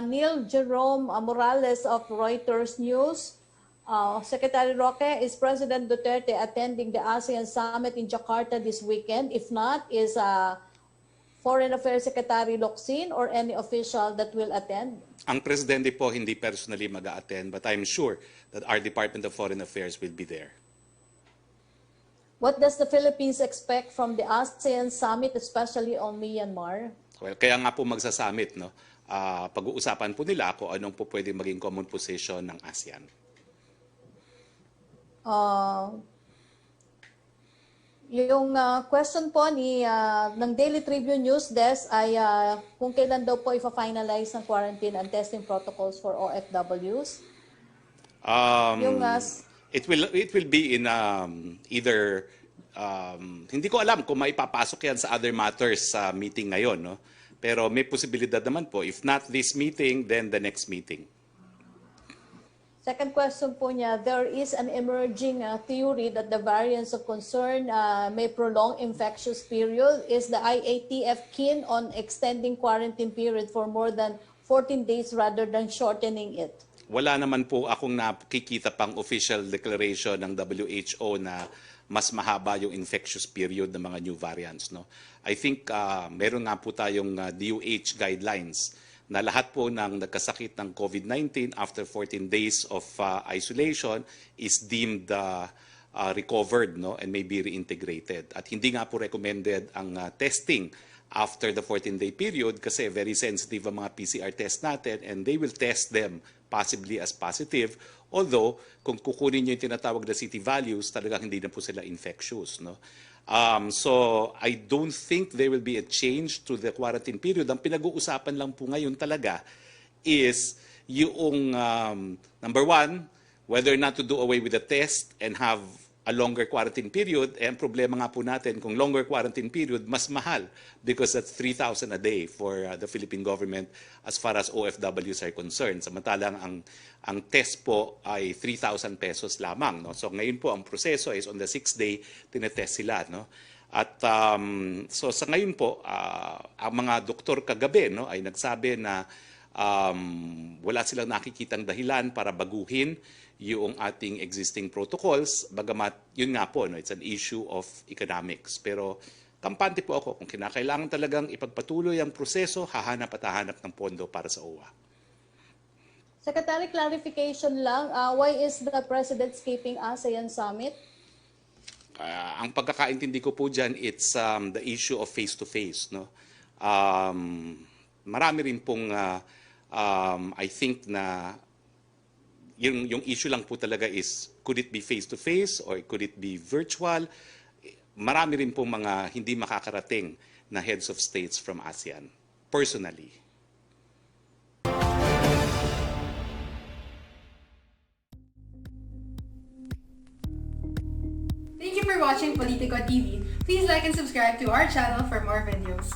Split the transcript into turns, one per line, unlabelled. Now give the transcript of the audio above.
Neil Jerome Morales of Reuters News. Secretary Roque, is President Duterte attending the ASEAN Summit in Jakarta this weekend? If not, is Foreign Affairs Secretary Locsin or any official that will attend?
Ang Presidente po hindi personally mag-a-attend, but I'm sure that our Department of Foreign Affairs will be there.
What does the Philippines expect from the ASEAN Summit, especially on Myanmar?
Well, kaya nga po magsasamit, no? Pag-uusapan po nila kung anong po pwede maging common position ng ASEAN.
Yung question po ng Daily Tribune News Desk ay kung kailan daw po ifa-finalize ng quarantine and testing protocols for OFWs.
It will be in either hindi ko alam kung maipapasok yan sa other matters sa meeting ngayon, no? Pero may posibilidad naman po, if not this meeting, then the next meeting.
Second question po niya, there is an emerging theory that the variants of concern may prolong infectious period. Is the IATF keen on extending quarantine period for more than 14 days rather than shortening it?
Wala naman po akong nakikita pang official declaration ng WHO na mas mahaba yung infectious period ng mga new variants, no? I think meron nga po tayong DOH guidelines na lahat po ng nagkasakit ng COVID-19 after 14 days of isolation is deemed recovered, no, and may be reintegrated. At hindi nga po recommended ang testing after the 14-day period kasi very sensitive ang mga PCR test natin and they will test them possibly as positive. Although, kung kukunin nyo yung tinatawag na city values, talagang hindi na po sila infectious, no? So, I don't think there will be a change to the quarantine period. Ang pinag-uusapan lang po ngayon talaga is yung, number one, whether or not to do away with the test and have a longer quarantine period. Eh, ang problema nga po natin, kung longer quarantine period, mas mahal because that's 3,000 a day for the Philippine government as far as OFWs are concerned. Samantalang ang test po ay 3,000 pesos lamang, no? So ngayon po ang proseso is on the 6th day, tinetest sila, no? At so sa ngayon po, ang mga doktor kagabi, no, ay nagsabi na wala silang nakikitang dahilan para baguhin yung ating existing protocols, bagamat yun nga po, no, it's an issue of economics. Pero kampante po ako, kung kinakailangan talagang ipagpatuloy ang proseso, hahanap at hahanap ng pondo para sa OWA.
Secretary, clarification lang, why is the President skipping ASEAN Summit?
Ang pagkakaintindi ko po dyan, it's the issue of face-to-face, no? Marami rin pong, I think na, yung issue lang po talaga is, could it be face-to-face or could it be virtual? Marami rin pong mga hindi makakarating na heads of states from ASEAN, personally.
Thank you for watching Politico TV. Please like and subscribe to our channel for more videos.